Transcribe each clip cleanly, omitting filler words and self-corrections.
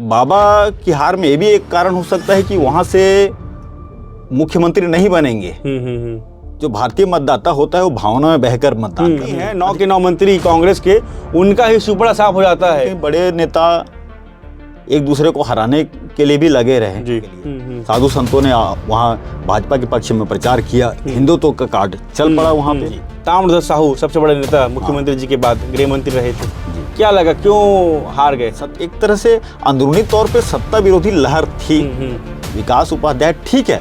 बाबा की हार में ये भी एक कारण हो सकता है कि वहां से मुख्यमंत्री नहीं बनेंगे। जो भारतीय मतदाता होता है वो भावना में बहकर मतदान करते हैं। 9 के 9 मंत्री कांग्रेस के, उनका ही सुपड़ा साफ हो जाता है। बड़े नेता एक दूसरे को हराने के लिए भी लगे रहे जी। साधु संतों ने वहाँ भाजपा के पक्ष में प्रचार किया, हिंदुत्व का कार्ड चल पड़ा वहाँ पे। ताम्रध्वज साहू सबसे बड़े नेता, मुख्यमंत्री जी के बाद गृह मंत्री रहे थे। क्या लगा, क्यों हार गए? एक तरह से अंदरूनी तौर पे सत्ता विरोधी लहर थी। विकास उपाध्याय ठीक है,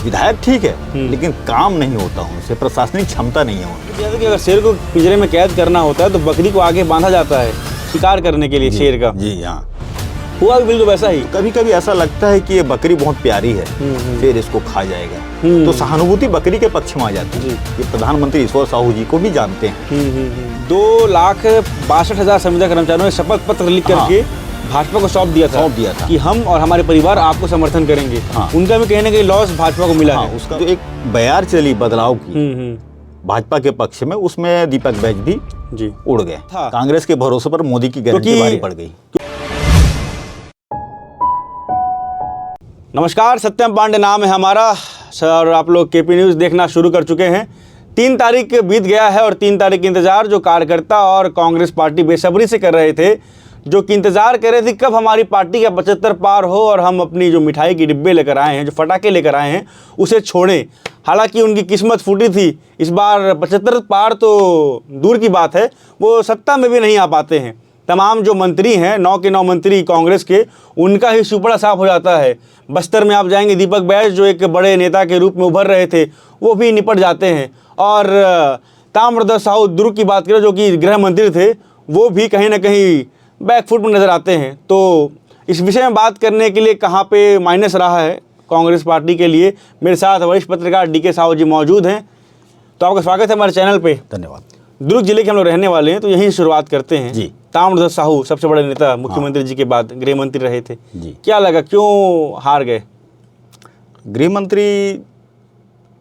विधायक ठीक है, लेकिन काम नहीं होता उनसे, प्रशासनिक क्षमता नहीं है उनकी। जैसे कि अगर शेर को पिंजरे में कैद करना होता है तो बकरी को आगे बांधा जाता है शिकार करने के लिए शेर का। जी हाँ, हुआ भी बिल्कुल वैसा ही। कभी कभी ऐसा लगता है कि ये बकरी बहुत प्यारी है, फिर इसको खा जाएगा, तो सहानुभूति बकरी के पक्ष में आ जाती है। ये प्रधानमंत्री ईश्वर साहू जी को भी जानते हैं। 2,62,000 संविदा कर्मचारियों ने शपथ पत्र लिख करके भाजपा को सौंप दिया था कि हम और हमारे परिवार आपको समर्थन करेंगे। उनका भी कहीं ना कहीं लॉस भाजपा को मिला है। उसका जो एक बयार चली बदलाव की भाजपा के पक्ष में, उसमें दीपक बैज भी उड़ गए। कांग्रेस के भरोसे पर मोदी की गारंटी भारी पड़ गई। नमस्कार, सत्यम पांडे नाम है हमारा सर। आप लोग केपी न्यूज़ देखना शुरू कर चुके हैं। 3 तारीख बीत गया है और 3 तारीख का इंतजार जो कार्यकर्ता और कांग्रेस पार्टी बेसब्री से कर रहे थे, जो कि इंतजार कर रहे थे कब हमारी पार्टी का 75 पार हो और हम अपनी जो मिठाई के डिब्बे लेकर आए हैं, जो फटाके लेकर आए हैं, उसे छोड़ें। हालांकि उनकी किस्मत फूटी थी। इस बार 75 पार तो दूर की बात है, वो सत्ता में भी नहीं आ पाते हैं। तमाम जो मंत्री हैं, 9 के 9 मंत्री कांग्रेस के, उनका ही सुपड़ा साफ हो जाता है। बस्तर में आप जाएंगे, दीपक बैज जो एक बड़े नेता के रूप में उभर रहे थे, वो भी निपट जाते हैं। और ताम्रध्वज साहू दुर्ग की बात करें, जो कि गृह मंत्री थे, वो भी कहीं ना कहीं बैकफुट में नज़र आते हैं। तो इस विषय में बात करने के लिए कहाँ पे माइनस रहा है कांग्रेस पार्टी के लिए, मेरे साथ वरिष्ठ पत्रकार DK साहू जी मौजूद हैं। तो आपका स्वागत है हमारे चैनल पे। धन्यवाद। दुर्ग जिले के हम लोग रहने वाले हैं, तो यहीं शुरुआत करते हैं। जी। ताम्रध्वज साहू सबसे बड़े नेता, मुख्यमंत्री जी के बाद गृह मंत्री रहे थे। जी। क्या लगा, क्यों हार गए? गृह मंत्री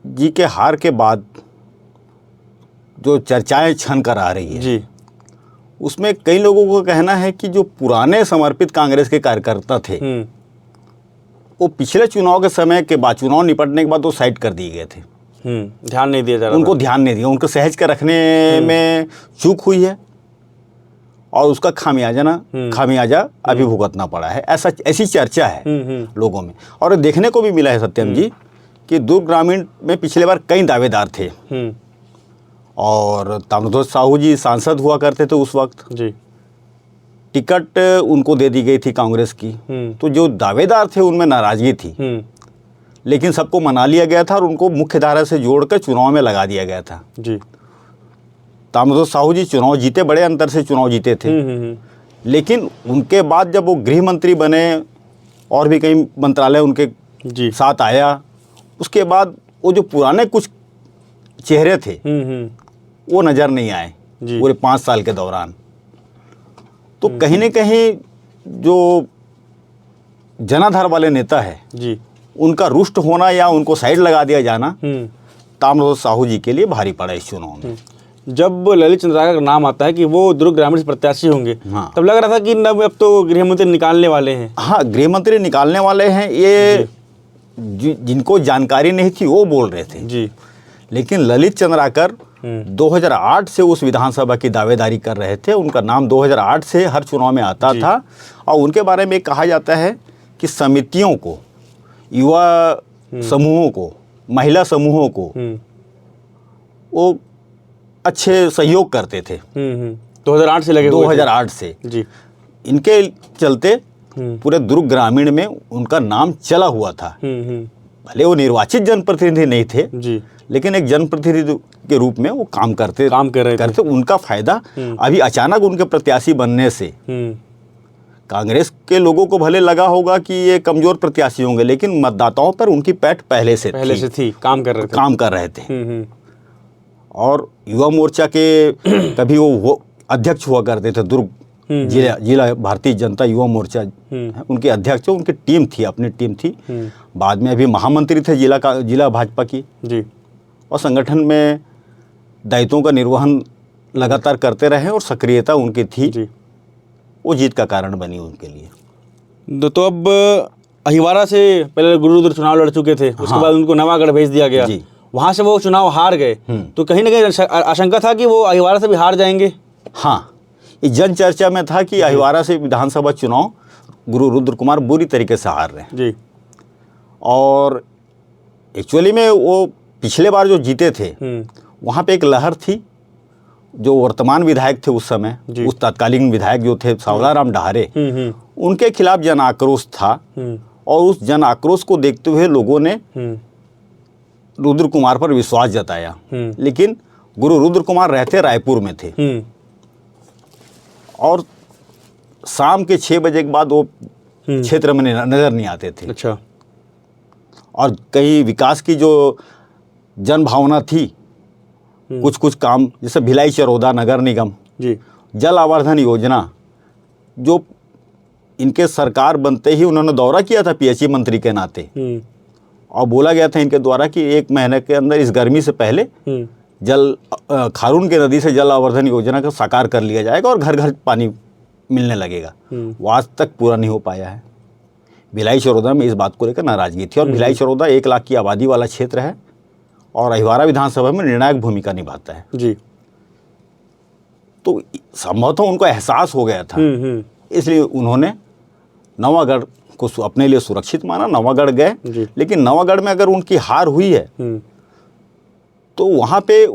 जी के हार के बाद जो चर्चाएं छन कर आ रही है जी, उसमें कई लोगों को कहना है कि जो पुराने समर्पित कांग्रेस के कार्यकर्ता थे, वो पिछले चुनाव के समय के बाद, चुनाव निपटने के बाद वो साइड कर दिए गए थे। ध्यान नहीं दिया जा रहा, उनको ध्यान नहीं दिया, उनको सहज कर रखने में चूक हुई है और उसका खामियाजा अभी भुगतना पड़ा है। ऐसी चर्चा है लोगों में। और देखने को भी मिला है सत्यम जी कि दुर्ग ग्रामीण में पिछले बार कई दावेदार थे और ताम्रध्वज साहू जी सांसद हुआ करते थे उस वक्त जी। टिकट उनको दे दी गई थी कांग्रेस की। तो जो दावेदार थे उनमें नाराजगी थी, लेकिन सबको मना लिया गया था और उनको मुख्य धारा से जोड़कर चुनाव में लगा दिया गया था जी। ताम्रध्वज साहू जी चुनाव जीते, बड़े अंतर से चुनाव जीते थे। लेकिन उनके बाद जब वो गृह मंत्री बने और भी कई मंत्रालय उनके साथ आया, उसके बाद वो जो पुराने कुछ चेहरे थे वो नज़र नहीं आए पूरे 5 साल के दौरान। तो कहीं न कहीं जो जनाधार वाले नेता है जी, उनका रुष्ट होना या उनको साइड लगा दिया जाना ताम्रध्वज साहू जी के लिए भारी पड़ा इस चुनाव में। जब ललित चंद्राकर का नाम आता है कि वो दुर्ग ग्रामीण से प्रत्याशी होंगे, तब लग रहा था कि अब तो गृह मंत्री निकालने वाले हैं। हाँ, गृह मंत्री निकालने वाले हैं, ये जिनको जानकारी नहीं थी वो बोल रहे थे जी। लेकिन ललित चंद्राकर 2008 से उस विधानसभा की दावेदारी कर रहे थे। उनका नाम 2008 से हर चुनाव में आता था और उनके बारे में कहा जाता है कि समितियों को, युवा समूहों को, महिला समूहों को वो अच्छे सहयोग करते थे। 2008 से लगे 2008 से जी। इनके चलते पूरे दुर्ग ग्रामीण में उनका नाम चला हुआ था। भले वो निर्वाचित जनप्रतिनिधि नहीं थे जी, लेकिन एक जनप्रतिनिधि के रूप में वो काम कर रहे थे। उनका फायदा अभी अचानक उनके प्रत्याशी बनने से कांग्रेस के लोगों को भले लगा होगा कि ये कमजोर प्रत्याशी होंगे, लेकिन मतदाताओं पर उनकी पैठ पहले से थी, काम कर रहे थे। और युवा मोर्चा के कभी वो अध्यक्ष हुआ करते थे दुर्ग जिला भारतीय जनता युवा मोर्चा उनके अध्यक्ष, उनकी टीम थी, अपनी टीम थी। बाद में अभी महामंत्री थे जिला भाजपा की जी। और संगठन में दायित्वों का निर्वहन लगातार करते रहे और सक्रियता उनकी थी जी। वो जीत का कारण बनी उनके लिए। तो अब अहिवारा से पहले गुरुद्र चुनाव लड़ चुके थे, उसके बाद उनको नवागढ़ भेज दिया गया, वहाँ से वो चुनाव हार गए, तो कहीं ना कहीं आशंका था कि वो अहिवारा से भी हार जाएंगे। हाँ, ये जन चर्चा में था कि अहिवारा से विधानसभा चुनाव गुरु रुद्र कुमार बुरी तरीके से हार रहे हैं जी। और एक्चुअली में वो पिछले बार जो जीते थे वहाँ पे एक लहर थी, जो वर्तमान विधायक थे उस समय, उस तत्कालीन विधायक जो थे सावलाराम डहारे, उनके खिलाफ जन आक्रोश था और उस जन आक्रोश को देखते हुए लोगों ने रुद्र कुमार पर विश्वास जताया। लेकिन गुरु रुद्र कुमार रहते रायपुर में थे और शाम के 6 बजे के बाद वो क्षेत्र में नजर नहीं आते थे। अच्छा। और कहीं विकास की जो जन भावना थी, कुछ कुछ काम जैसे भिलाई चरौदा नगर निगम जी, जल आवर्धन योजना, जो इनके सरकार बनते ही उन्होंने दौरा किया था पीएचई मंत्री के नाते, और बोला गया था इनके द्वारा कि 1 महीने के अंदर इस गर्मी से पहले जल खारून के नदी से जल आवर्धन योजना को साकार कर लिया जाएगा और घर घर पानी मिलने लगेगा। वो आज तक पूरा नहीं हो पाया है। भिलाई चरौदा में इस बात को लेकर नाराजगी थी और भिलाई चरौदा 1 लाख की आबादी वाला क्षेत्र है और अहिवारा विधानसभा में निर्णायक भूमिका निभाता है जी। तो संभवतः उनको एहसास हो गया था, इसलिए उन्होंने नवागढ़ को अपने लिए सुरक्षित माना, नवागढ़ गए। लेकिन नवागढ़ में अगर उनकी हार हुई है तो वहाँ पे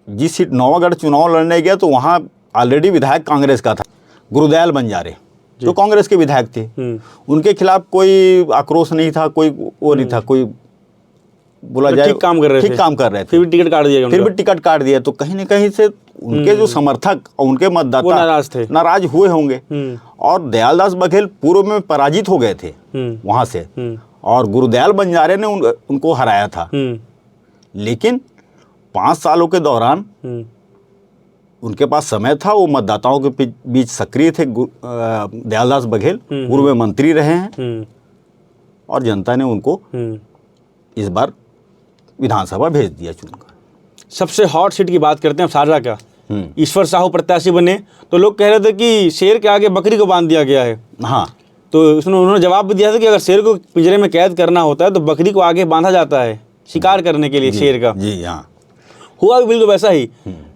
जिस सीट नवागढ़ चुनाव लड़ने गया तो वहाँ ऑलरेडी विधायक कांग्रेस का था गुरुदयाल बंजारे, जो कांग्रेस के विधायक थे। उनके खिलाफ कोई आक्रोश नहीं था, कोई वो नहीं था, कोई बोला जाए ठीक काम कर रहे थे, फिर भी टिकट काट दिया, फिर भी टिकट काट दिया। तो कहीं ना कहीं से उनके जो समर्थक और उनके मतदाता नाराज हुए होंगे और दयालदास बघेल पूर्व में पराजित हो गए थे वहां से और गुरुदयाल बंजारे ने उनको हराया था। लेकिन 5 सालों के दौरान उनके पास समय था, वो मतदाताओं के बीच सक्रिय थे। दयालदास बघेल पूर्व में मंत्री रहे हैं और जनता ने उनको इस बार विधानसभा भेज दिया चुनकर। सबसे हॉट सीट की बात करते हैं अब सारला का। ईश्वर साहू प्रत्याशी बने तो लोग कह रहे थे कि शेर के आगे बकरी को बांध दिया गया है। हाँ, तो उसने उन्होंने जवाब भी दिया था कि अगर शेर को पिंजरे में कैद करना होता है तो बकरी को आगे बांधा जाता है शिकार करने के लिए शेर का। जी हाँ, हुआ भी बिल्कुल वैसा ही।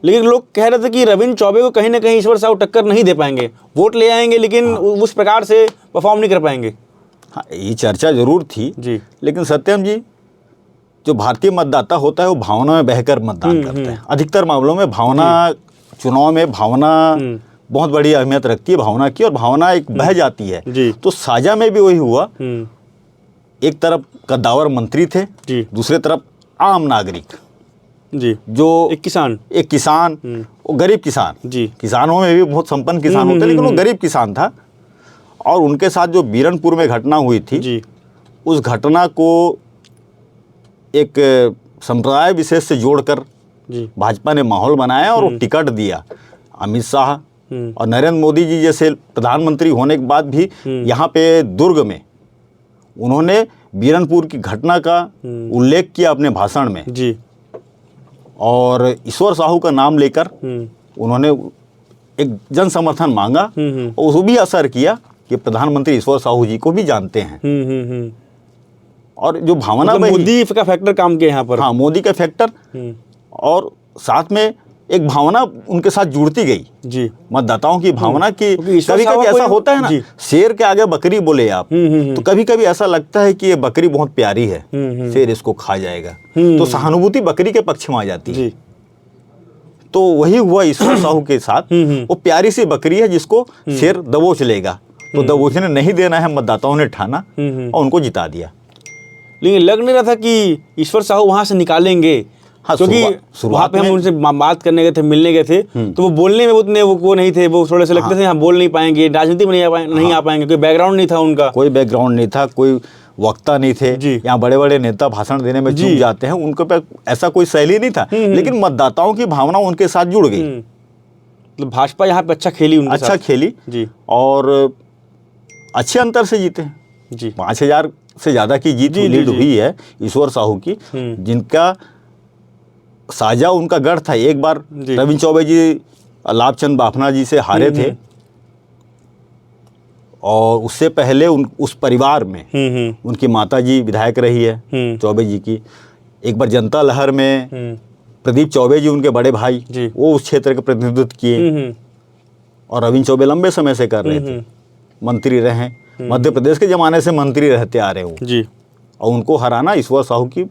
लेकिन लोग कह रहे थे कि रविंद्र चौबे को कहीं ना कहीं ईश्वर साहू टक्कर नहीं दे पाएंगे, वोट ले आएंगे लेकिन उस प्रकार से परफॉर्म नहीं कर पाएंगे। हाँ, ये चर्चा जरूर थी जी। लेकिन सत्यम जी, जो भारतीय मतदाता होता है वो भावना में बहकर मतदान करता है। अधिकतर मामलों में भावना, चुनाव में भावना बहुत बड़ी अहमियत रखती है भावना की, और भावना एक बह जाती है। तो साजा में भी वही हुआ। एक तरफ कद्दावर मंत्री थे, दूसरे तरफ आम नागरिक जी, जो एक किसान वो गरीब किसान जी। किसानों में भी बहुत संपन्न किसान होते हैं लेकिन वो गरीब किसान था। और उनके साथ जो बीरनपुर में घटना हुई थी जी, उस घटना को एक संप्रदाय विशेष से जोड़कर भाजपा ने माहौल बनाया और टिकट दिया। अमित शाह और नरेंद्र मोदी जी जैसे प्रधानमंत्री होने के बाद भी यहाँ पे दुर्ग में उन्होंने बीरनपुर की घटना का उल्लेख किया अपने भाषण में जी। और ईश्वर साहू का नाम लेकर उन्होंने एक जन समर्थन मांगा और वो भी असर किया कि प्रधानमंत्री ईश्वर साहू जी को भी जानते हैं। और जो भावना मतलब मोदी का फैक्टर काम किया यहाँ पर। हाँ, मोदी का फैक्टर, और साथ में एक भावना उनके साथ जुड़ती गई जी, मतदाताओं की भावना की। कभी कभी ऐसा होता है ना, शेर के आगे बकरी बोले आप, तो कभी कभी ऐसा लगता है कि ये बकरी बहुत प्यारी है, शेर इसको खा जाएगा, तो सहानुभूति बकरी के पक्ष में आ जाती है। तो वही हुआ ईश्वर साहू के साथ। वो प्यारी सी बकरी है जिसको शेर दबोच लेगा, तो दबोचने नहीं देना है, मतदाताओं ने ठाना और उनको जिता दिया। लेकिन लग नहीं रहा था कि ईश्वर साहू वहां से निकालेंगे। हाँ, क्योंकि वहाँ पे हम उनसे बात करने गए थे, मिलने गए थे, तो वो बोलने में उतने वो नहीं थे, वो थोड़े से लगते थे हम बोल नहीं पाएंगे, राजनीति में नहीं आ पाएंगे, कोई बैकग्राउंड नहीं था उनका, कोई बैकग्राउंड नहीं था, कोई वक्ता नहीं थे। यहाँ बड़े बड़े नेता भाषण देने में चूक जाते हैं, उनके पे ऐसा कोई शैली नहीं था। लेकिन मतदाताओं की भावना उनके साथ जुड़ गई। मतलब भाजपा यहाँ पे अच्छा खेली, अच्छा खेली जी, और अच्छे अंतर से जीते जी। 5000 से ज्यादा की जीत लीड हुई है ईश्वर साहू की, जिनका साझा उनका गढ़ था। एक बार रविंद्र चौबे जी लाभचंद बाफना जी से हारे थे और उससे पहले उस परिवार में उनकी माता जी विधायक रही है चौबे जी की। एक बार जनता लहर में प्रदीप चौबे जी उनके बड़े भाई वो उस क्षेत्र का प्रतिनिधित्व किए और अरविंद चौबे लंबे समय से कर रहे थे, मंत्री रहे, मध्य प्रदेश के ज़माने से मंत्री रहते आ रहे हो जी। और उनको हराना ईश्वर साहू की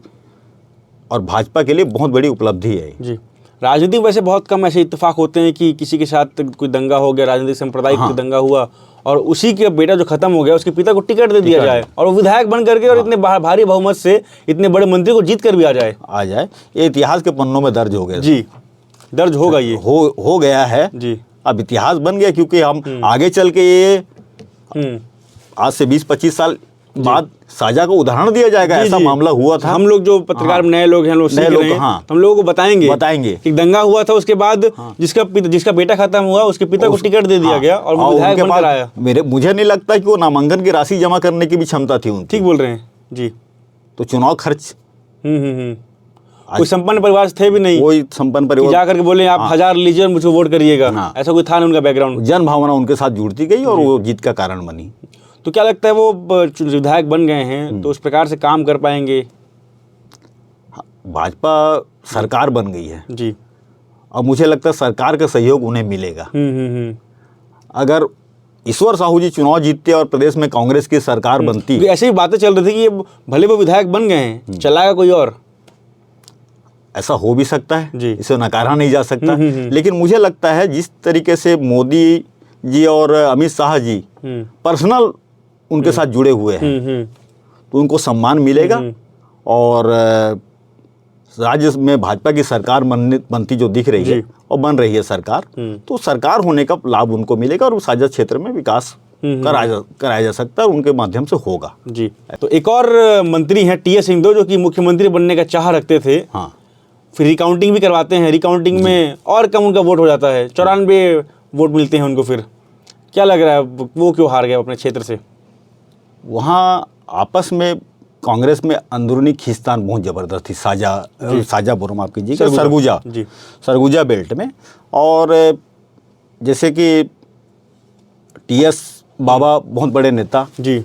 और भाजपा के लिए बहुत बड़ी उपलब्धि है जी। राजनीति में वैसे बहुत कम ऐसे इत्तेफाक होते हैं कि किसी के साथ कोई दंगा हो गया, राजनीतिक सांप्रदायिक कोई दंगा हुआ और उसी के बेटा जो खत्म हो गया उसके पिता को टिकट दे दिया जाए और वो विधायक बन करके और इतने भारी बहुमत से इतने बड़े मंत्री को जीत कर भी आ जाए। ये इतिहास के पन्नों में दर्ज हो गया जी, दर्ज होगा, ये हो गया है जी। अब इतिहास बन गया, क्योंकि हम आगे चल के ये आज से 20-25 साल बाद साझा को उदाहरण दिया जाएगा। ऐसा मामला हुआ था। हम लोग जो पत्रकार नए लोग हैं, लोग सीख रहे हैं, हम लोगों को बताएंगे कि दंगा हुआ था, उसके बाद जिसका बेटा खत्म हुआ उसके पिता को टिकट दे दिया गया और वो विधायक बनकर आया। मुझे नहीं लगता कि वो नामांकन की राशि जमा करने की भी क्षमता थी उनकी। ठीक बोल रहे हैं जी। तो चुनाव खर्च कोई संपन्न परिवार थे भी नहीं, कोई संपन्न परिवार जा करके बोले आप 1000 लीजिए और मुझे वोट करिएगा, ऐसा कोई था नहीं उनका बैकग्राउंड। जन भावना उनके साथ जुड़ती गई और वो जीत का कारण बनी। तो क्या लगता है वो विधायक बन गए हैं तो उस प्रकार से काम कर पाएंगे? भाजपा सरकार बन गई है जी, और मुझे लगता है सरकार का सहयोग उन्हें मिलेगा। अगर ईश्वर साहू जी चुनाव जीतते और प्रदेश में कांग्रेस की सरकार बनती, ऐसी ही बातें चल रही थी कि ये भले वो विधायक बन गए हैं, चलाएगा कोई और, ऐसा हो भी सकता है जी। इसे नकारा नहीं जा सकता। लेकिन मुझे लगता है जिस तरीके से मोदी जी और अमित शाह जी पर्सनल उनके साथ जुड़े हुए हैं तो उनको सम्मान मिलेगा और राज्य में भाजपा की सरकार बनती जो दिख रही है और बन रही है सरकार, तो सरकार होने का लाभ उनको मिलेगा और साझा क्षेत्र में विकास कराया जा सकता है, उनके माध्यम से होगा जी। तो एक और मंत्री हैं टी.एस. सिंहदेव जो कि मुख्यमंत्री बनने का चाह रखते थे। हाँ, फिर रिकाउंटिंग भी करवाते हैं, रिकाउंटिंग में और कम उनका वोट हो जाता है, 94 वोट मिलते हैं उनको। फिर क्या लग रहा है वो क्यों हार गए अपने क्षेत्र से? वहाँ आपस में कांग्रेस में अंदरूनी खींचतान बहुत ज़बरदस्त थी साझा बोरम आप कीजिए सरगुजा बेल्ट में। और जैसे कि टीएस बाबा बहुत बड़े नेता जी,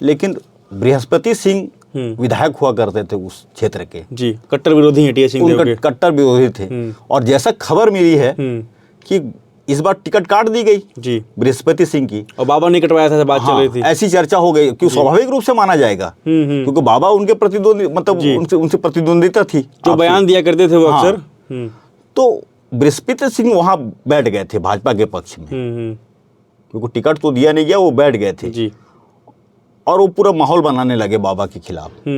लेकिन बृहस्पति सिंह विधायक हुआ करते थे उस क्षेत्र के जी, कट्टर विरोधी हैं टीएस सिंहदेव के, कट्टर विरोधी थे। और जैसा खबर मिली है कि इस बार टिकट काट दी गई जी बृहस्पति सिंह की और बाबा ने कटवाया था, बात चल रही थी, ऐसी चर्चा हो गई कि स्वाभाविक रूप से माना जाएगा क्योंकि बाबा उनके प्रतिद्वंदी मतलब उनसे प्रतिद्वंदिता थी, जो बयान दिया करते थे वो अक्सर। तो बृहस्पति सिंह वहां बैठ गए थे भाजपा के पक्ष में, क्योंकि टिकट तो दिया नहीं गया, वो बैठ गए थे जी। और वो पूरा माहौल बनाने लगे बाबा के खिलाफ।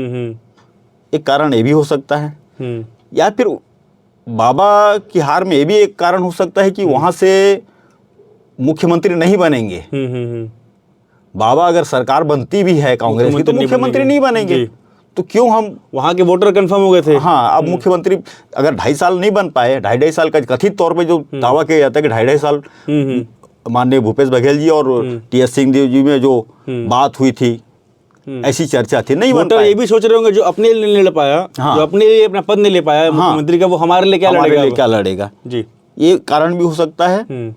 एक कारण ये भी हो सकता है, या फिर बाबा की हार में ये भी एक कारण हो सकता है कि वहां से मुख्यमंत्री नहीं बनेंगे। बाबा अगर सरकार बनती भी है कांग्रेस की तो मुख्यमंत्री नहीं बनेंगे, तो क्यों हम वहां के वोटर कंफर्म हो गए थे। हाँ, अब मुख्यमंत्री अगर 2.5 साल नहीं बन पाए, 2.5 साल का कथित तौर पे जो दावा किया जाता है कि 2.5 साल माननीय भूपेश बघेल जी और टी.एस. सिंहदेव जी में जो बात हुई थी, ऐसी चर्चा थी, नहीं बन पाए। ये भी सोच रहे होंगे जो अपने लिए नहीं ले पाया, जो अपने लिए अपना पद नहीं ले पाया मुख्यमंत्री का, वो हमारे लिए क्या लड़ेगा जी। ये कारण भी हो सकता है।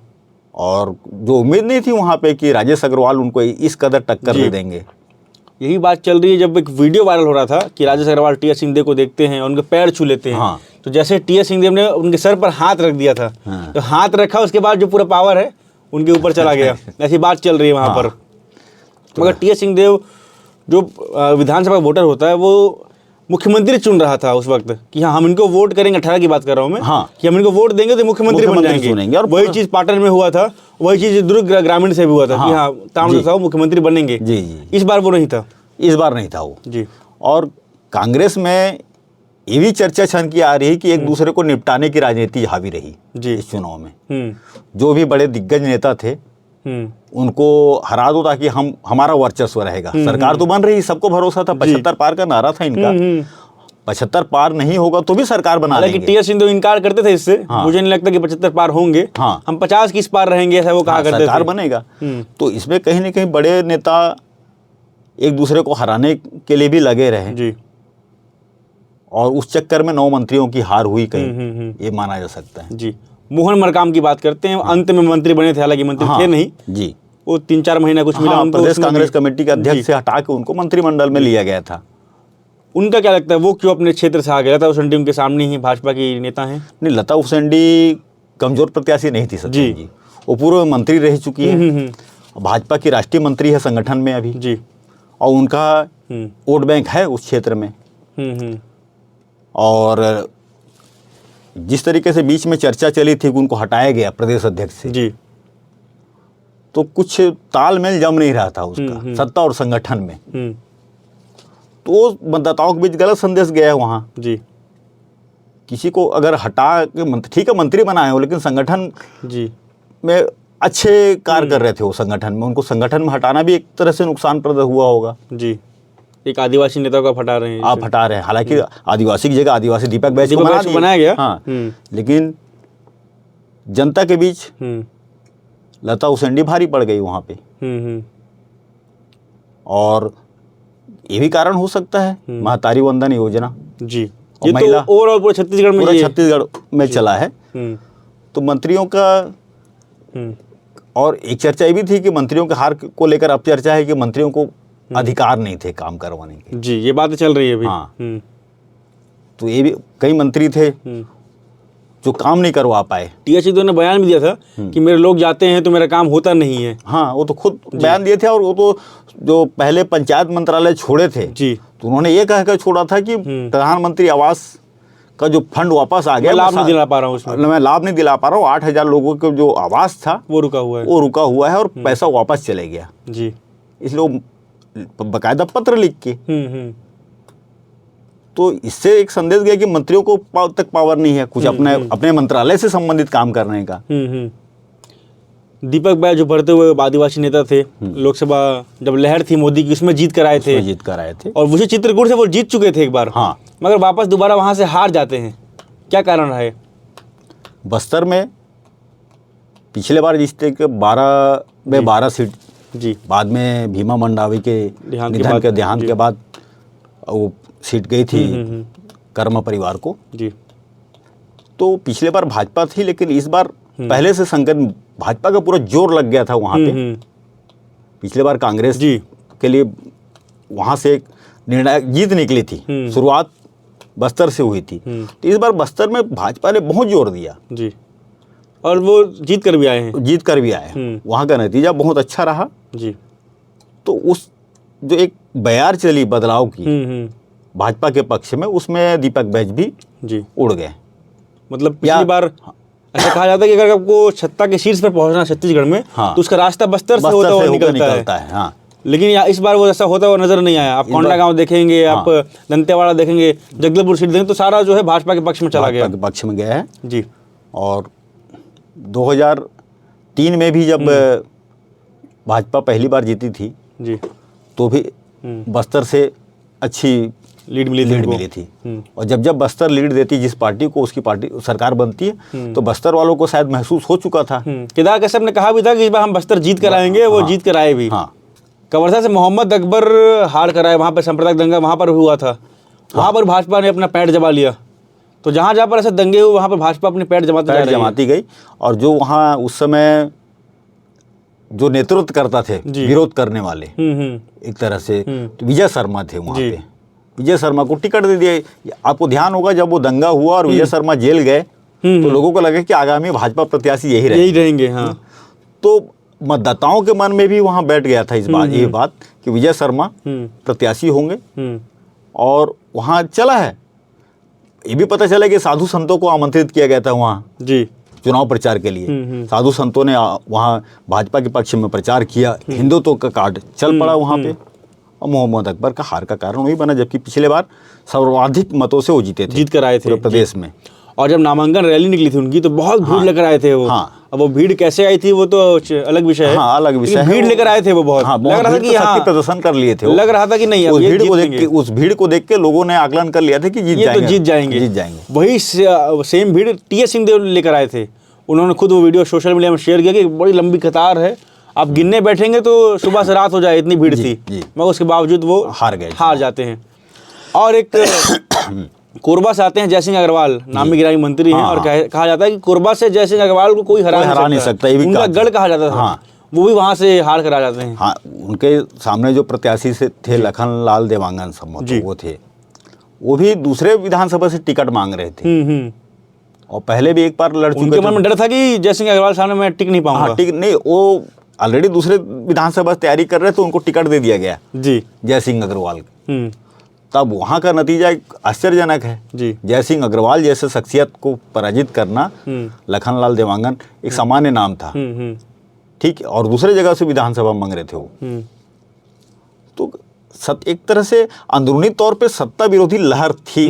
और जो उम्मीद नहीं थी वहां पे कि राजेश अग्रवाल उनको इस कदर टक्कर दे देंगे। यही बात चल रही है। जब एक वीडियो वायरल हो रहा था कि राजेश अग्रवाल टी.एस. सिंहदेव को देखते हैं और उनके पैर छू लेते हैं, तो जैसे टी.एस. सिंहदेव ने उनके सर पर हाथ रख दिया था, तो हाथ रखा, उसके बाद जो पूरा पावर है उनके ऊपर चला गया, ऐसी बात चल रही है वहां पर। मगर टी.एस. सिंहदेव जो विधानसभा वोटर होता है वो मुख्यमंत्री चुन रहा था उस वक्त कि हाँ हम इनको वोट करेंगे, 18 की बात कर रहा हूँ मैं, कि हम इनको वोट देंगे तो मुख्यमंत्री बन जाएंगे। और वही चीज़ पाटन में हुआ था, वही चीज़ दुर्ग ग्रामीण से भी हुआ था कि हाँ ताम्रध्वज साहू मुख्यमंत्री बनेंगे जी। इस बार वो नहीं था, इस बार नहीं था वो जी। और कांग्रेस में ये भी चर्चा छन की आ रही कि एक दूसरे को निपटाने की राजनीति हावी रही जी इस चुनाव में। जो भी बड़े दिग्गज नेता थे उनको हरा दो ताकि हमारा वर्चस्व रहेगा। सरकार तो बन रही, सबको भरोसा था, 75 पार का नारा था इनका, 75 पार नहीं होगा तो भी सरकार बना लेंगे। टीएस सिंहदेव इनकार करते थे इससे, मुझे नहीं लगता कि 75 पार होंगे, हम 50 की इस पार रहेंगे, ऐसा वो कहा करते थे, सरकार बनेगा। तो इसमें कहीं ना कहीं बड़े नेता एक दूसरे को हराने के लिए भी लगे रहे जी। और उस चक्कर में 9 मंत्रियों की हार हुई कहीं, ये माना जा सकता है जी। मोहन मरकाम की बात करते हैं, अंत में मंत्री बने थे, हालांकि मंत्री थे नहीं जी, वो 3-4 महीना कुछ मिला हाँ, उनको, प्रदेश उसमें कांग्रेस भी- कमेटी के अध्यक्ष से हटा के उनको मंत्रिमंडल में लिया गया था। उनका क्या लगता है, वो क्यों अपने क्षेत्र से आ गया था? उस उनके उनके सामने ही भाजपा की नेता हैं। नहीं, लता हुसैंडी कमजोर प्रत्याशी नहीं थी सचिन जी, वो पूर्व मंत्री रह चुकी है, भाजपा की राष्ट्रीय मंत्री है संगठन में अभी जी। और उनका वोट बैंक है उस क्षेत्र में। और जिस तरीके से बीच में चर्चा चली थी कि उनको हटाया गया प्रदेश अध्यक्ष से जी। तो कुछ तालमेल जम नहीं रहा था उसका सत्ता और संगठन में, तो मतदाताओं के बीच गलत संदेश गया है वहाँ। जी किसी को अगर हटा के ठीक है मंत्री बनाए हो, लेकिन संगठन जी में अच्छे कार्य कर रहे थे वो संगठन में, उनको संगठन में हटाना भी एक तरह से नुकसानप्रद हुआ होगा। जी। एक आदिवासी नेता को आप हटा रहे हैं। आप हटा रहे हैं, हालांकि आदिवासी की जगह आदिवासी दीपक बैच को बनाया गया। हाँ, लेकिन जनता के बीच लता हुसैंडी भारी पड़ गई वहाँ पे। और ये भी कारण हो सकता है महतारी वंदन योजना जी, और ये महिला तो ओवरऑल पूरे छत्तीसगढ़ में, पूरा छत्तीसगढ़ में चला है। तो मंत्रियों का और एक चर्चा ये भी थी कि मंत्रियों के हार को लेकर अब चर्चा है कि मंत्रियों को अधिकार नहीं थे काम करवाने के। जी, ये बात चल रही है अभी। हाँ, तो ये भी कई मंत्री थे जो काम नहीं करवा पाए। टी.एच. सिद्धू ने बयान भी दिया था कि मेरे लोग जाते हैं तो मेरा काम होता नहीं है। हाँ, वो तो खुद बयान दिए थे, और वो तो जो पहले पंचायत मंत्रालय छोड़े थे जी, तो उन्होंने ये कहकर छोड़ा था कि प्रधानमंत्री आवास का जो फंड वापस आ गया, लाभ नहीं दिला पा रहा हूँ उसमें, मैं लाभ नहीं दिला पा रहा हूँ। 8,000 लोगों का जो आवास था वो रुका हुआ है, वो रुका हुआ है और पैसा वापस चले गया। जी, इसलिए वो बकायदा पत्र लिख के, तो इससे एक संदेश गया कि मंत्रियों को तक पावर नहीं है कुछ अपने मंत्रालय से संबंधित काम करने का। दीपक बैज जो बढ़ते हुए आदिवासी नेता थे, लोकसभा जब लहर थी मोदी की उसमें जीत कर आए थे, और उसी चित्रकूट से वो जीत चुके थे एक बार। हाँ, मगर वापस दोबारा वहां से हार जाते हैं, क्या कारण है? बस्तर में पिछले बार जीते के 12 सीट जी, बाद में भीमा मंडावी के देहांत के बाद वो सीट गई थी कर्मा परिवार को। जी, तो पिछले बार भाजपा थी, लेकिन इस बार पहले से संकट भाजपा का पूरा जोर लग गया था वहाँ पे। पिछले बार कांग्रेस के लिए वहाँ से एक निर्णायक जीत निकली थी, शुरुआत बस्तर से हुई थी। तो इस बार बस्तर में भाजपा ने बहुत जोर दिया जी, और वो जीत कर भी आए हैं। वहाँ का नतीजा बहुत अच्छा रहा जी। तो उस जो एक बयार चली बदलाव की भाजपा के पक्ष में, उसमें दीपक बैज भी जी उड़ गए। मतलब पिछली बार ऐसा कहा जाता है कि अगर आपको सत्ता के शीर्ष पर पहुंचना छत्तीसगढ़ में, हाँ, तो उसका रास्ता बस्तर से होता हुआ निकलता है। हाँ, लेकिन इस बार वो ऐसा होता हुआ नजर नहीं आया। आप कोंडागांव देखेंगे, आप दंतेवाड़ा देखेंगे, जगदलपुर सीट देखेंगे, तो सारा जो है भाजपा के पक्ष में चला गया, पक्ष में गया है जी। और 2003 में भी जब भाजपा पहली बार जीती थी जी, तो भी बस्तर से अच्छी लीड मिली थी। और जब बस्तर लीड देती जिस पार्टी को, उसकी पार्टी सरकार बनती है, तो बस्तर वालों को शायद महसूस हो चुका था। केदार कश्यप ने कहा भी था कि इस बार हम बस्तर जीत कर आएंगे, वो जीत कर आए भी। हाँ, कवर्धा से मोहम्मद अकबर हार कराए, वहाँ पर सांप्रदायिक दंगा वहाँ पर हुआ था, वहाँ पर भाजपा ने अपना पैर जमा लिया। तो जहाँ जहाँ पर ऐसे दंगे हुए वहाँ पर भाजपा अपने पैर जमाती गई। और जो वहाँ उस समय जो नेतृत्व करता थे विरोध करने वाले, एक तरह से तो विजय शर्मा थे वहाँ पे। विजय शर्मा को टिकट दे दिया। आपको ध्यान होगा जब वो दंगा हुआ और विजय शर्मा जेल गए, तो लोगों को लगा कि आगामी भाजपा प्रत्याशी यही रहेंगे। हाँ, तो मतदाताओं के मन में भी वहाँ बैठ गया था ये बात कि विजय शर्मा प्रत्याशी होंगे। और वहाँ चला है, ये भी पता चला कि साधु संतों को आमंत्रित किया गया था वहाँ जी चुनाव प्रचार के लिए। साधु संतों ने वहाँ भाजपा के पक्ष में प्रचार किया, हिंदुत्व का कार्ड चल पड़ा वहाँ पे। और मोहम्मद अकबर का हार का कारण वही बना, जबकि पिछले बार सर्वाधिक मतों से वो जीत कर आए थे प्रदेश में। और जब नामांकन रैली निकली थी उनकी, तो बहुत भीड़ लेकर आए थे वो। हाँ, अब वो भीड़ कैसे आई थी वो तो अलग विषय है। हाँ, अलग विषय है। भीड़ लेकर आए थे वो बहुत। हाँ, लग रहा था कि हाँ, प्रदर्शन कर लिए थे। लग रहा था कि नहीं, उस भीड़ को देख के लोगों ने आकलन कर लिया था कि जीत जाएंगे। वही सेम भीड़ टी.एच. सिंहदेव लेकर आए थे। उन्होंने खुद वो वीडियो सोशल मीडिया में शेयर किया कि बड़ी लंबी कतार है, आप गिनने बैठेंगे तो सुबह से रात हो जाए, इतनी भीड़ थी, मगर उसके बावजूद वो हार जाते हैं। और एक कोरबा से आते हैं जयसिंह अग्रवाल, नामी गिरामी मंत्री हैं, और कहा जाता है कि कोरबा से जयसिंह अग्रवाल को कोई हरा नहीं सकता। उनका गढ़ कहा जाता था। वो भी वहाँ से हार कर आ जाते हैं। हाँ, उनके सामने जो प्रत्याशी से थे लखन लाल देवांगन जी। वो थे, वो भी दूसरे विधानसभा से टिकट मांग रहे थे। और पहले भी एक बार लड़ चुके उनके मन में डर था कि जयसिंह अग्रवाल सामने मैं टिक नहीं पाऊंगा। हाँ, टिक नहीं, वो ऑलरेडी दूसरे विधानसभा से तैयारी कर रहे थे, उनको टिकट दे दिया गया जी। जयसिंह अग्रवाल। हम्म। तब वहाँ का नतीजा एक आश्चर्यजनक है। जी। जयसिंह अग्रवाल जैसे शख्सियत को पराजित करना, लखन लाल देवांगन एक सामान्य नाम था, ठीक है, और दूसरे जगह से विधानसभा मांग रहे थे वो। तो एक तरह से अंदरूनी तौर पे सत्ता विरोधी लहर थी।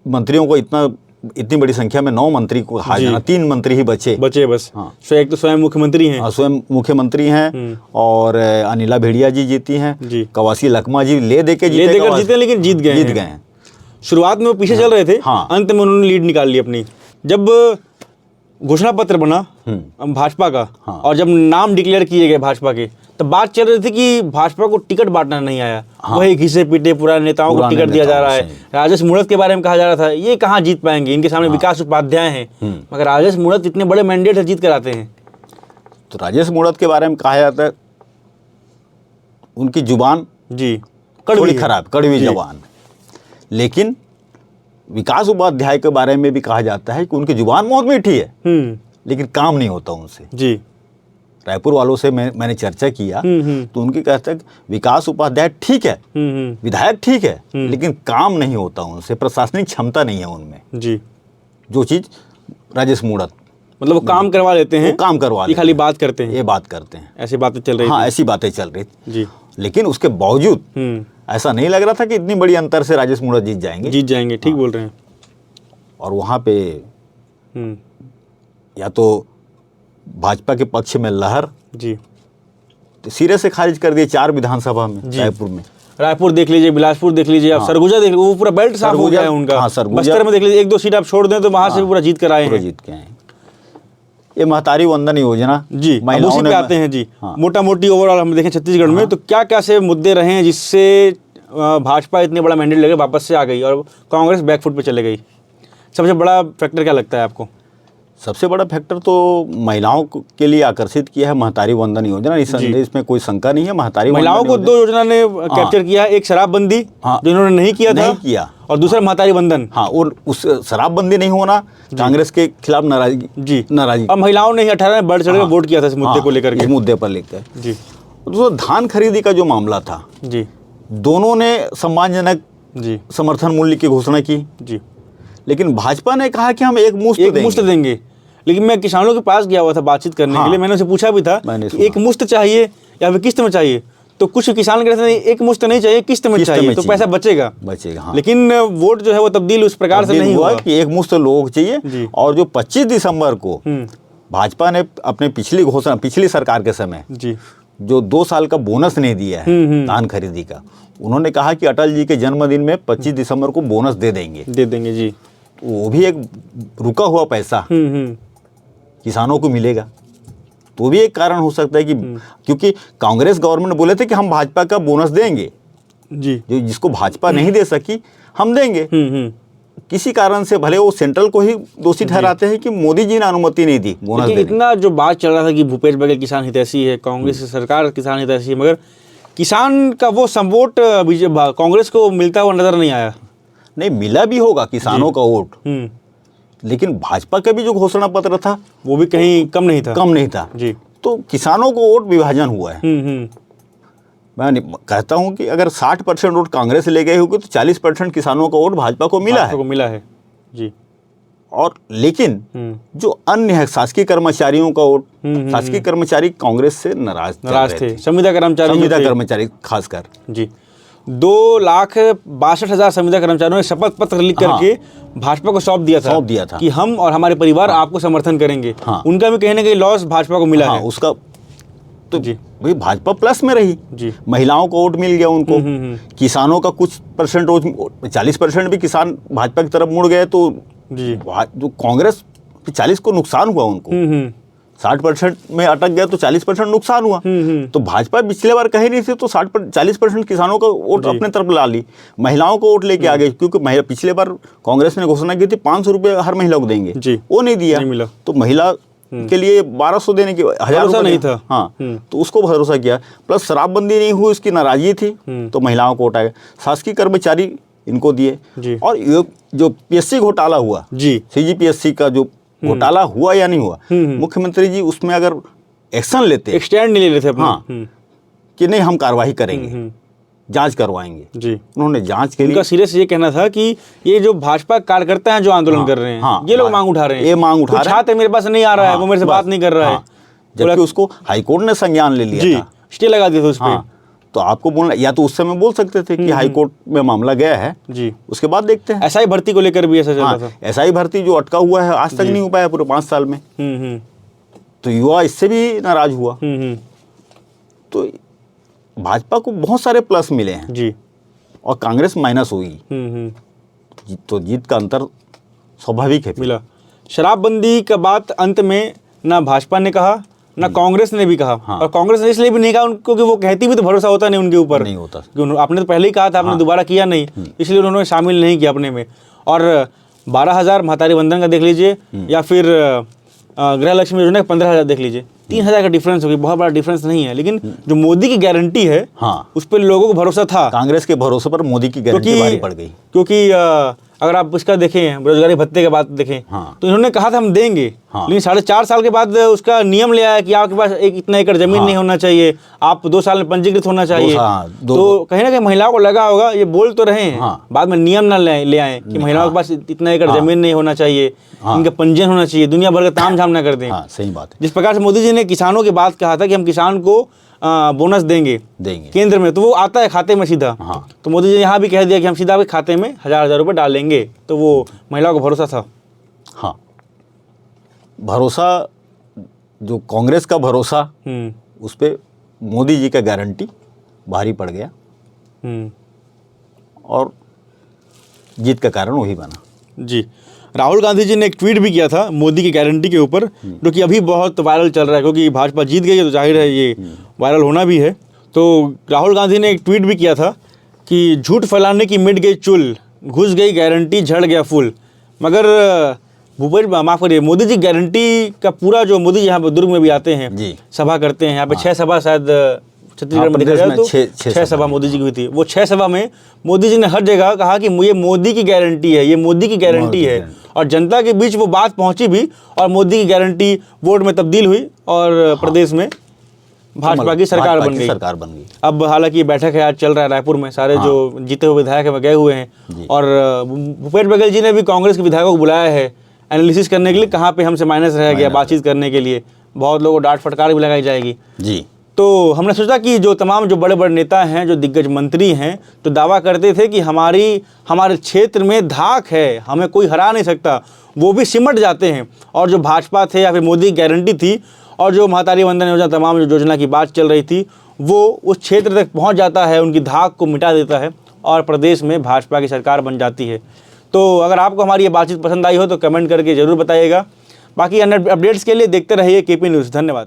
मंत्रियों को इतनी बड़ी संख्या में 9 मंत्री को हार जाना, 3 मंत्री ही बचे बस। हाँ, एक तो स्वयं मुख्यमंत्री हैं। हाँ, स्वयं मुख्यमंत्री हैं, और अनिला भेड़िया जी जीती हैं, कवासी लखमा जी ले देकर जीते, लेकिन जीत गए हैं। शुरुआत में वो पीछे चल रहे थे, अंत में उन्होंने लीड निकाल ली अपनी। जब घोषणा पत्र बना भाजपा का, और जब नाम डिक्लेयर किए गए भाजपा के, तब बात चल रही थी कि भाजपा को टिकट बांटना नहीं आया। वही घिसे पीटे पुराने नेताओं को टिकट दिया जा रहा है। राजेश मूणत के बारे में कहा जा रहा था, ये कहाँ जीत पाएंगे, इनके सामने विकास उपाध्याय हैं। मगर राजेश मूणत इतने बड़े मैंडेट है, जीत कर आते हैं। तो राजेश मूणत के बारे में कहा जाता है, उनकी जुबान जी थोड़ी खराब, कड़वी जुबान। लेकिन विकास उपाध्याय के बारे में भी कहा जाता है कि उनकी जुबान बहुत मीठी है, लेकिन काम नहीं होता उनसे। जी। रायपुर वालों से मैंने चर्चा किया, तो उनकी कहता है विकास उपाध्याय ठीक है, विधायक ठीक है, लेकिन काम नहीं होता उनसे, प्रशासनिक क्षमता नहीं है उनमें। जी। जो चीज राजेश मूणत, मतलब वो काम करवा लेते हैं, काम करवा लेते हैं, खाली बात करते हैं, ये बात करते हैं, ऐसी बातें चल रही। हाँ, ऐसी बातें चल रही थी। जी। लेकिन उसके बावजूद ऐसा नहीं लग रहा था कि इतनी बड़ी अंतर से राजेश मूणत जीत जाएंगे। ठीक बोल रहे हैं। और वहाँ पे या तो भाजपा के पक्ष में लहर जी सिरे से खारिज कर दिए 4 विधानसभा में, रायपुर देख लीजिए, बिलासपुर देख लीजिए, आप सरगुजा देख लीजिए, वो पूरा बेल्ट साफ हो गया है उनका। हाँ, बस्तर में देख लीजिए, 1-2 सीट आप छोड़ दें तो वहां से पूरा जीत कर आए हैं। जीत के आए। ये महतारी वंदन योजना जी, उसी पे आते हैं जी। मोटा मोटी ओवरऑल हम देखें छत्तीसगढ़ में तो क्या क्या से मुद्दे रहे हैं जिससे भाजपा इतने बड़ा मैंडेट लेकर वापस से आ गई और कांग्रेस बैकफुट पे चले गई? सबसे बड़ा फैक्टर क्या लगता है आपको? सबसे बड़ा फैक्टर तो महिलाओं के लिए आकर्षित किया है महतारी वंदन योजना। इसमें कोई शंका नहीं है। महतारी महिलाओं को 2 योजना ने कैप्चर किया है, एक शराबबंदी जो इन्होंने नहीं किया, और दूसरा महतारी वंदन। हाँ, और उस शराबबंदी नहीं होना कांग्रेस के खिलाफ नाराजगी। अब महिलाओं ने 18 में बढ़ चढ़ कर वोट किया था इस मुद्दे को लेकर के, इस मुद्दे पर लेकर जी। तो धान खरीदी का जो मामला था जी, दोनों ने सम्मानजनक जी समर्थन मूल्य की घोषणा की जी, लेकिन भाजपा ने कहा कि हम एक मुश्त देंगे। लेकिन मैं किसानों के पास गया हुआ था बातचीत करने के लिए, मैंने उनसे पूछा भी था कि एक मुश्त चाहिए या फिर किस्त में चाहिए, तो कुछ किसान कहते हैं एक मुश्त नहीं चाहिए, किस्त में चाहिए, तो पैसा बचेगा। हाँ। लेकिन वोट जो है वो तब्दील उस प्रकार से नहीं हुआ कि एक मुश्त लोग चाहिए। और जो 25 दिसंबर को भाजपा ने अपने पिछली सरकार के समय जो 2 साल का बोनस नहीं दिया है धान खरीदी का, उन्होंने कहा कि अटल जी के जन्मदिन में 25 दिसंबर को बोनस दे देंगे जी। वो भी एक रुका हुआ पैसा किसानों को मिलेगा, तो भी एक कारण हो सकता है कि क्योंकि कांग्रेस गवर्नमेंट बोले थे कि हम भाजपा का बोनस देंगे जी, जो जिसको भाजपा नहीं दे सकी हम देंगे। किसी कारण से भले वो सेंट्रल को ही दोषी ठहराते हैं कि मोदी जी ने अनुमति नहीं दी बोनस देने। इतना जो बात चल रहा था कि भूपेश बघेल किसान हितैषी है, कांग्रेस सरकार किसान हितैषी है, मगर किसान का वो संवोट कांग्रेस को मिलता हुआ नजर नहीं आया। नहीं, मिला भी होगा किसानों का वोट, लेकिन भाजपा का भी जो घोषणा पत्र था वो भी कहीं कम नहीं था जी। तो किसानों को वोट विभाजन हुआ है। मैं कहता हूं कि अगर 60% वोट कांग्रेस ले गई होगी तो 40% किसानों का वोट भाजपा को मिला है जी। और लेकिन जो अन्य है शासकीय62 का वोट, शासकीय कर्मचारी कांग्रेस से नाराज थे, संविदा कर्मचारी खासकर जी। 2,62,000 संविदा कर्मचारियों ने शपथ पत्र लिख करके भाजपा को सौंप दिया था कि हम और हमारे परिवार आपको समर्थन करेंगे। उनका भी कहीं ना कहीं लॉस भाजपा को मिला है। उसका तो भाई भाजपा प्लस में रही जी। महिलाओं को वोट मिल गया उनको, किसानों का कुछ परसेंट, 40% भी किसान भाजपा की तरफ मुड़ गए, तो जो कांग्रेस 40 को नुकसान हुआ उनको। 60% में अटक गया तो 40% नुकसान हुआ। तो भाजपा पिछले बार कहीं नहीं थी, तो 40% किसानों का वोट अपने तरफ ला ली, महिलाओं को वोट लेके आ गए, क्योंकि पिछले बार कांग्रेस ने घोषणा की थी 500 रुपये हर महिला को देंगे, वो नहीं दिया। तो महिला के लिए 1200 देने की 1000 भरोसा रुपए नहीं दिया। था। हाँ, तो उसको भरोसा किया, प्लस शराबबंदी नहीं हुई उसकी नाराजगी थी, तो महिलाओं को उठाया, शासकीय कर्मचारी इनको दिए। जी। और ये जो पीएससी घोटाला हुआ, जी। सीजीपीएससी का जो घोटाला हुआ या नहीं हुआ, मुख्यमंत्री जी उसमें अगर एक्शन लेते एक स्टैंड नहीं ले रहे थे अपना। हाँ, कि नहीं हम कार्रवाई करेंगे, जांच करवाएंगे, जी। उन्होंने जांच के लिए उनका सीरियस ये कहना था कि ये जो भाजपा कार्यकर्ता हैं जो आंदोलन कर रहे हैं, हाँ, ये लोग मांग उठा रहे हैं, ये मांग उठा कोई रहे हैं। छात्र मेरे पास नहीं आ रहा है, वो मेरे से बात नहीं कर रहा है, जबकि उसको हाईकोर्ट ने संज्ञान ले लिया जी, था। स्टे लगा दिया था उस पे। हाँ, तो आपको बोलना, या तो उस समय बोल सकते थे कि हाईकोर्ट में मामला गया है, जी। उसके बाद देखते हैं। एसआई भर्ती को लेकर भी ऐसा चल रहा हाँ, था। एसआई भर्ती जो अटका हुआ है आज तक नहीं हो पाया पूरे 5 साल में, तो युवा इससे भी नाराज हुआ। तो भाजपा को बहुत सारे प्लस मिले हैं जी। और कांग्रेस माइनस हुई, तो जीत का अंतर स्वाभाविक है। मिला। शराबबंदी का बात अंत में ना भाजपा ने कहा ना कांग्रेस ने भी कहा। हाँ। और कांग्रेस ने इसलिए भी नहीं कहा क्योंकि वो कहती भी तो भरोसा होता नहीं उनके ऊपर, नहीं होता। आपने तो पहले ही कहा था, आपने दोबारा किया नहीं, इसलिए उन्होंने शामिल नहीं किया अपने में। और 12,000 महतारी वंदन का देख लीजिए, या फिर गृह लक्ष्मी योजना का 15,000 देख लीजिए, 3,000 का डिफरेंस होगी, बहुत बड़ा डिफरेंस नहीं है, लेकिन जो मोदी की गारंटी है, हाँ, उस पर लोगों को भरोसा था। कांग्रेस के भरोसे पर मोदी की गारंटी भारी पड़ गई। क्योंकि अगर आप इसका देखें, बेरोजगारी भत्ते की बात देखें, हाँ, तो इन्होंने कहा था हम देंगे, हाँ, लेकिन 4.5 साल के बाद उसका नियम ले आया कि आपके पास इतना एकड़ जमीन नहीं होना चाहिए, आप 2 साल में पंजीकृत होना चाहिए। तो कहीं ना कहीं महिलाओं को लगा होगा, ये बोल तो रहे हैं, बाद में नियम ना ले आए कि महिलाओं के पास इतना एकड़ जमीन नहीं होना चाहिए, इनका पंजीयन होना चाहिए, दुनिया भर का ताम झाम ना कर दें। सही बात है। जिस प्रकार से मोदी जी ने किसानों की बात कहा था कि हम किसान को बोनस देंगे केंद्र में, तो वो आता है खाते में सीधा। हाँ। तो मोदी जी ने यहाँ भी कह दिया कि हम सीधा आपके खाते में 1,000 रुपये डालेंगे, तो वो महिलाओं को भरोसा था। हाँ, भरोसा, जो कांग्रेस का भरोसा, उस पे मोदी जी का गारंटी भारी पड़ गया और जीत का कारण वही बना। जी। राहुल गांधी जी ने एक ट्वीट भी किया था मोदी की गारंटी के ऊपर, जो कि अभी बहुत वायरल चल रहा है, क्योंकि भाजपा जीत गई है तो जाहिर है ये वायरल होना भी है। तो राहुल गांधी ने एक ट्वीट भी किया था कि झूठ फैलाने की मिट गई चुल, घुस गई गारंटी, झड़ गया फूल। मगर माफ़ करिए, मोदी जी गारंटी का पूरा, जो मोदी जी यहाँ पर दुर्ग में भी आते हैं, सभा करते हैं, यहाँ पे 6 सभा शायद छत्तीसगढ़ में देखा जाए तो 6 सभा मोदी जी की हुई थी। वो 6 सभा में मोदी जी ने हर जगह कहा कि ये मोदी की गारंटी है, ये मोदी की गारंटी है, और जनता के बीच वो बात पहुंची भी, और मोदी की गारंटी वोट में तब्दील हुई और प्रदेश में भाजपा की सरकार बन गई। अब हालांकि बैठक है, आज चल रहा है रायपुर में, सारे जो जीते हुए विधायक हैं वो गए हुए हैं, और भूपेश बघेल जी ने भी कांग्रेस के विधायकों को बुलाया है एनालिसिस करने के लिए, कहाँ पे हमसे माइनस रह गया, बातचीत करने के लिए। बहुत लोगों को डांट फटकार भी लगाई जाएगी। जी। तो हमने सोचा कि जो तमाम जो बड़े बड़े नेता हैं, जो दिग्गज मंत्री हैं, तो दावा करते थे कि हमारे क्षेत्र में धाक है, हमें कोई हरा नहीं सकता, वो भी सिमट जाते हैं। और जो भाजपा थे या फिर मोदी की गारंटी थी, और जो महतारी वंदन योजना, तमाम जो योजना की बात चल रही थी, वो उस क्षेत्र तक पहुंच जाता है, उनकी धाक को मिटा देता है, और प्रदेश में भाजपा की सरकार बन जाती है। तो अगर आपको हमारी ये बातचीत पसंद आई हो तो कमेंट करके ज़रूर बताइएगा। बाकी अन्य अपडेट्स के लिए देखते रहिए केपी न्यूज़। धन्यवाद।